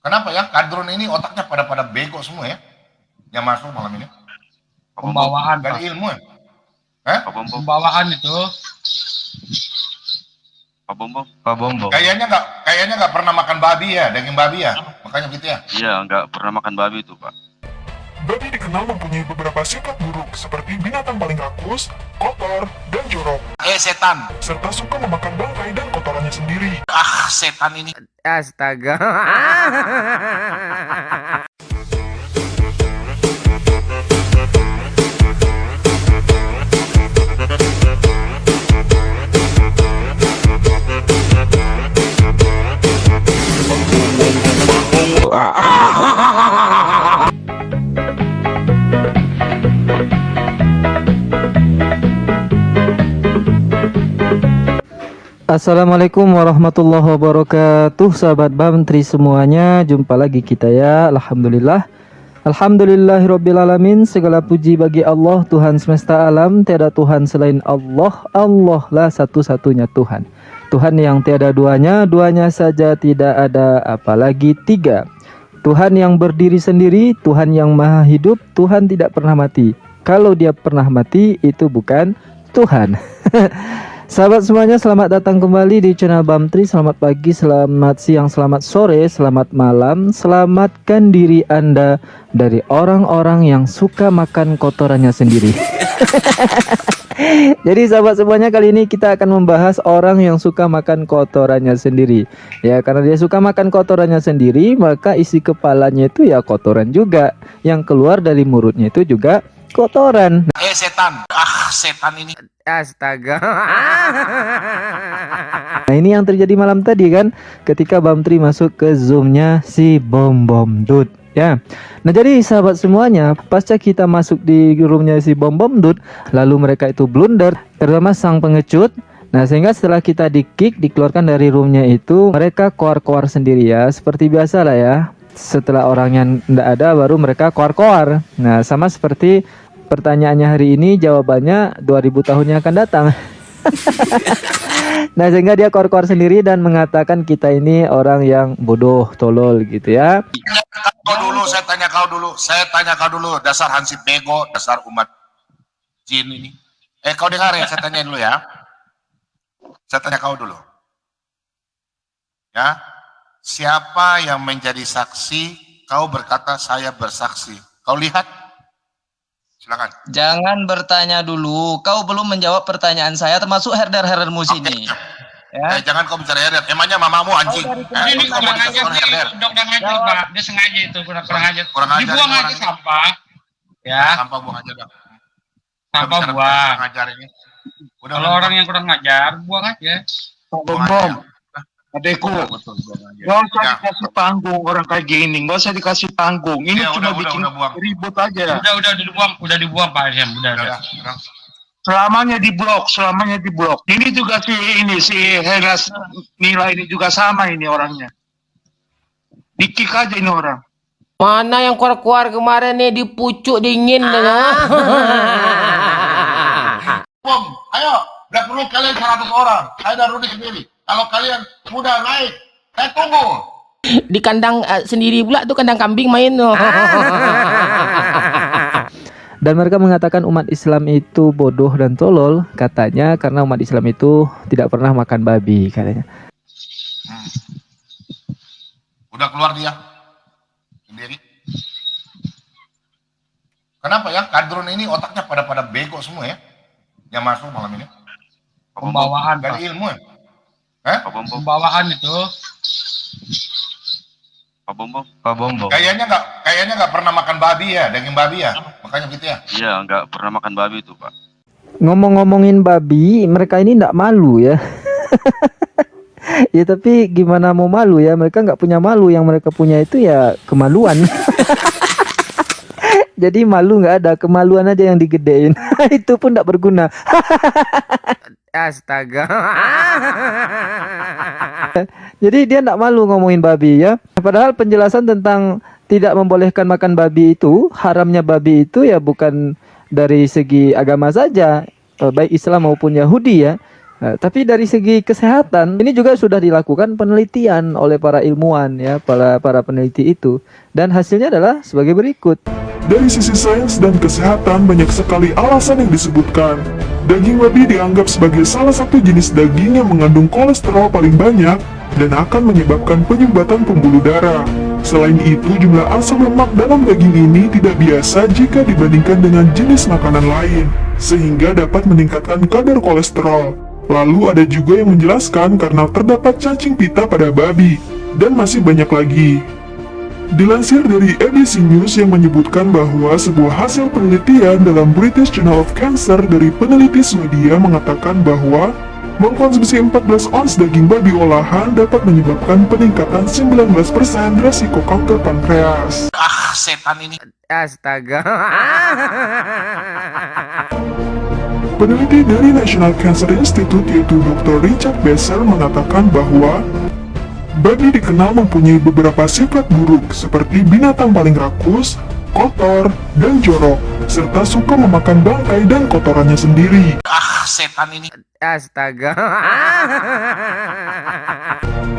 Kenapa ya? Kadrun ini otaknya pada bego semua ya. Yang masuk malam ini. Pembawaan, Gak ada Pak. ilmu ya? Pembawaan itu. Pak Bombo. Kayaknya nggak pernah makan babi ya, daging babi ya. Makanya gitu ya. Iya, nggak pernah makan babi itu, Pak. Babi dikenal mempunyai beberapa sifat buruk seperti binatang paling rakus, kotor, dan jorok, Setan. serta suka memakan bangkai dan kotorannya sendiri. Setan ini. Astaga. Assalamualaikum warahmatullahi wabarakatuh, sahabat Bamtri semuanya. Jumpa lagi kita ya. Alhamdulillahirobbilalamin. Segala puji bagi Allah, Tuhan semesta alam. Tiada Tuhan selain Allah. Allah lah satu-satunya Tuhan. Tuhan yang tiada duanya, duanya saja tidak ada, apalagi tiga. Tuhan yang berdiri sendiri, Tuhan yang maha hidup, Tuhan tidak pernah mati. Kalau dia pernah mati, itu bukan Tuhan. Sahabat semuanya, selamat datang kembali di channel Bamtri. Selamat pagi, selamat siang, selamat sore, selamat malam. Selamatkan diri Anda dari orang-orang yang suka makan kotorannya sendiri. Jadi sahabat semuanya, kali ini kita akan membahas orang yang suka makan kotorannya sendiri. Ya, karena dia suka makan kotorannya sendiri, maka isi kepalanya itu ya kotoran juga. Yang keluar dari mulutnya itu juga kotoran. Setan. Setan ini. Astaga. Nah, ini yang terjadi malam tadi kan, ketika Bamtri masuk ke zoomnya si Bom Dut ya. Nah, jadi sahabat semuanya, pasca kita masuk di roomnya si Bom Dut, lalu mereka itu blunder, terutama sang pengecut. Nah, sehingga setelah kita di-kick, dikeluarkan dari roomnya itu, mereka koar-koar sendiri ya, seperti biasa lah ya. Setelah orangnya ndak ada, baru mereka koar-koar. Nah, sama seperti pertanyaannya hari ini, jawabannya 2000 tahun yang akan datang. Nah, sehingga dia koar-koar sendiri dan mengatakan kita ini orang yang bodoh, tolol gitu ya. Saya tanya kau dulu, dasar hansip bego, dasar umat jin ini. Kau dengar ya, saya tanya dulu ya. Saya tanya kau dulu. Ya, siapa yang menjadi saksi? Kau berkata saya bersaksi. Kau lihat? Silakan. Jangan bertanya dulu. Kau belum menjawab pertanyaan saya, termasuk herder-herdermu sini. Ya. Jangan kau bicara herder. Emangnya mamamu anjing? Ini kurang ajar sih, kurang ajar, Pak. Dia sengaja itu, kurang ajar. Dibuang aja sampah. Ya. Sampah buang aja, Bang. Sampah buang. Kurang ajar ini. Kalau orang yang kurang ajar, buang aja. Bom, adekku, gak usah dikasih panggung orang kayak gini, gak usah dikasih panggung. Ini cuma bikin ribut aja. Udah dibuang Pak Asyam, udah. Selamanya di blok. Ini juga si Heras Nila ini juga sama ini orangnya. Dikik aja ini orang. Mana yang keluar kemarin nih, di pucuk dingin dengan. Bom, ayo, udah perlu kalian 100 orang. Saya dan Rudi sendiri. Kalau kalian mudah naik, saya tunggu. Di kandang sendiri pula tuh, kandang kambing main. Dan mereka mengatakan umat Islam itu bodoh dan tolol, katanya karena umat Islam itu tidak pernah makan babi, katanya. Udah keluar dia sendiri. Kenapa ya? Kadrun ini otaknya pada bego semua ya. Yang masuk malam ini. Pembawaan, Gak ada Pak. ilmu ya? Pembawaan itu. Pak Bombo. Kayaknya nggak pernah makan babi ya, daging babi ya. Makanya gitu ya. Iya, nggak pernah makan babi itu, Pak. Ngomong-ngomongin babi, mereka ini nggak malu ya. Ya tapi gimana mau malu ya, mereka nggak punya malu, yang mereka punya itu ya kemaluan. Jadi malu nggak ada, kemaluan aja yang digedein. Itu pun nggak berguna. Astaga. Jadi dia nggak malu ngomongin babi ya. Padahal penjelasan tentang tidak membolehkan makan babi itu, haramnya babi itu ya bukan dari segi agama saja, baik Islam maupun Yahudi ya. Tapi dari segi kesehatan ini juga sudah dilakukan penelitian oleh para ilmuwan ya, para peneliti itu, dan hasilnya adalah sebagai berikut. Dari sisi sains dan kesehatan banyak sekali alasan yang disebutkan. Daging babi dianggap sebagai salah satu jenis daging yang mengandung kolesterol paling banyak dan akan menyebabkan penyumbatan pembuluh darah. Selain itu, jumlah asam lemak dalam daging ini tidak biasa jika dibandingkan dengan jenis makanan lain, sehingga dapat meningkatkan kadar kolesterol. Lalu ada juga yang menjelaskan karena terdapat cacing pita pada babi, dan masih banyak lagi. Dilansir dari ABC News yang menyebutkan bahwa sebuah hasil penelitian dalam British Journal of Cancer dari peneliti Swedia mengatakan bahwa mengkonsumsi 14 ons daging babi olahan dapat menyebabkan peningkatan 19% resiko kanker pankreas. Setan ini. Astaga. Peneliti dari National Cancer Institute yaitu Dr. Richard Besser mengatakan bahwa babi dikenal mempunyai beberapa sifat buruk seperti binatang paling rakus, kotor, dan jorok, serta suka memakan bangkai dan kotorannya sendiri. Setan ini. Astaga.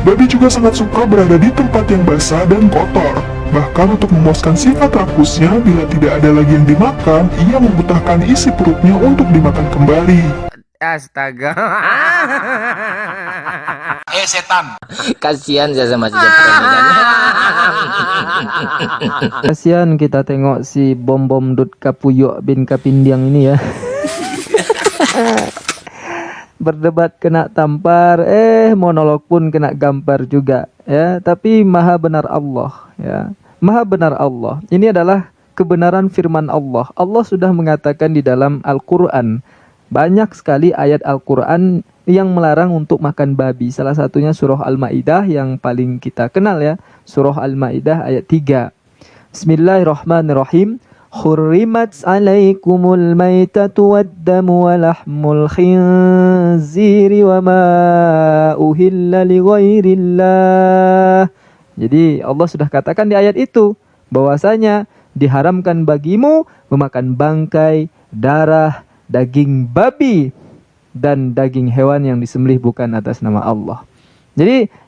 Babi juga sangat suka berada di tempat yang basah dan kotor. Bahkan untuk memuaskan sifat rakusnya, bila tidak ada lagi yang dimakan, ia memuntahkan isi perutnya untuk dimakan kembali. Astaga. Setan. Kasihan saya sama si Jepang. Kasihan kita tengok si Bom Dut Kapuyok bin Kapindiang ini ya. Berdebat kena tampar, monolog pun kena gampar juga ya. Tapi maha benar Allah ya. Maha benar Allah. Ini adalah kebenaran firman Allah. Allah sudah mengatakan di dalam Al-Quran. Banyak sekali ayat Al-Quran yang melarang untuk makan babi. Salah satunya surah Al-Ma'idah yang paling kita kenal ya. Surah Al-Ma'idah ayat 3. Bismillahirrahmanirrahim. Hurrimat alaikumul maitatu waddamu wa lahmul khinziri wa ma uhilla li ghairillah. Jadi Allah sudah katakan di ayat itu bahwasanya diharamkan bagimu memakan bangkai, darah, daging babi dan daging hewan yang disembelih bukan atas nama Allah. Jadi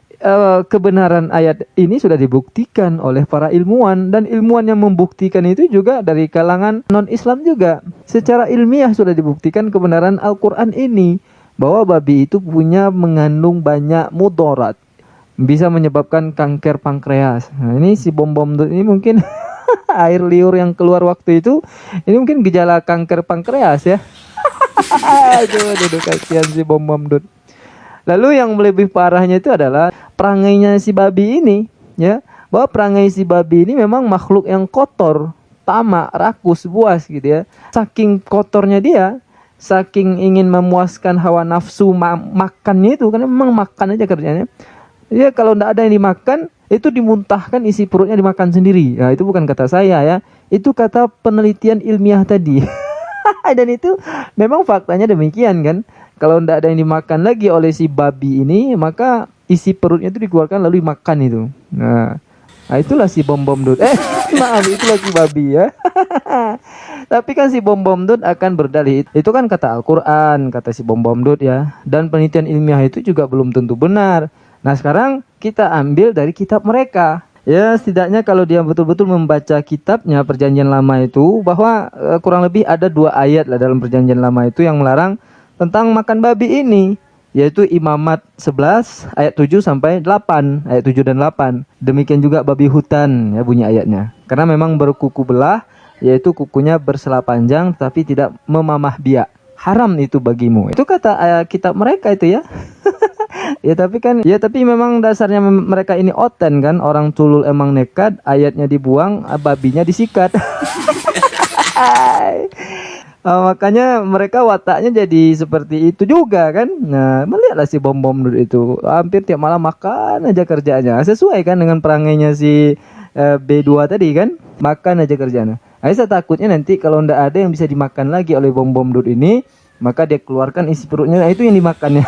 kebenaran ayat ini sudah dibuktikan oleh para ilmuwan, dan ilmuwan yang membuktikan itu juga dari kalangan non-Islam juga. Secara ilmiah sudah dibuktikan kebenaran Al-Quran ini bahwa babi itu mengandung banyak mudarat, bisa menyebabkan kanker pankreas. Nah, ini si Bom ini mungkin air liur yang keluar waktu itu, ini mungkin gejala kanker pankreas ya. Aduh, kasihan si Bom Dut. Lalu yang lebih parahnya itu adalah perangainya si babi ini ya, bahwa perangai si babi ini memang makhluk yang kotor, tamak, rakus, buas gitu ya. Saking kotornya dia, saking ingin memuaskan hawa nafsu makannya itu, karena memang makan aja kerjanya. Ya kalau tidak ada yang dimakan, itu dimuntahkan, isi perutnya dimakan sendiri. Ya, itu bukan kata saya ya, itu kata penelitian ilmiah tadi. Dan itu memang faktanya demikian kan. Kalau tidak ada yang dimakan lagi oleh si babi ini, maka isi perutnya itu dikeluarkan lalu dimakan itu. Nah itulah si Bom Dut. Maaf, itulah si babi ya. Tapi kan si Bom Dut akan berdalih, itu kan kata Al-Quran, kata si Bom Dut ya. Dan penelitian ilmiah itu juga belum tentu benar. Nah sekarang kita ambil dari kitab mereka. Ya setidaknya kalau dia betul-betul membaca kitabnya Perjanjian Lama itu, bahwa kurang lebih ada 2 ayat lah dalam Perjanjian Lama itu yang melarang tentang makan babi ini, yaitu Imamat 11 ayat 7 sampai 8, ayat 7 dan 8. Demikian juga babi hutan ya bunyi ayatnya. Karena memang berkuku belah, yaitu kukunya bersela panjang tapi tidak memamah biak. Haram itu bagimu. Itu kata kitab mereka itu ya. Tapi memang dasarnya mereka ini oten kan, orang tulul emang nekat, ayatnya dibuang, babinya disikat. Makanya mereka wataknya jadi seperti itu juga kan. Nah melihatlah si Bom Dut itu hampir tiap malam makan aja kerjanya, sesuai kan dengan perangainya si B2 tadi kan, makan aja kerjanya. Saya takutnya nanti kalau ndak ada yang bisa dimakan lagi oleh Bom Dut ini, maka dia keluarkan isi perutnya, nah itu yang dimakannya.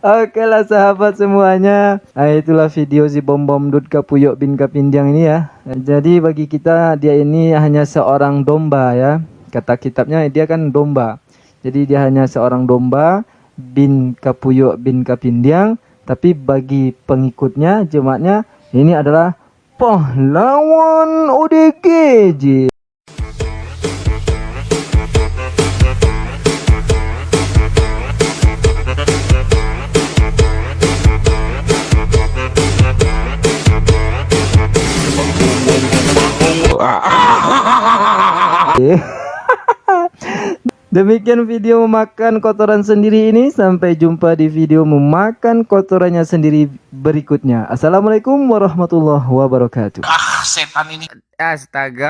Oke lah sahabat semuanya, nah, itulah video si Bom Dut Kapuyok bin Kapindiang ini ya. Jadi bagi kita dia ini hanya seorang domba ya. Kata kitabnya dia kan domba. Jadi dia hanya seorang domba bin Kapuyuk bin Kapindiang, tapi bagi pengikutnya, jemaatnya, ini adalah pahlawan ODGJ. Demikian video memakan kotoran sendiri ini. Sampai jumpa di video memakan kotorannya sendiri berikutnya. Assalamualaikum warahmatullahi wabarakatuh. Setan ini. Astaga.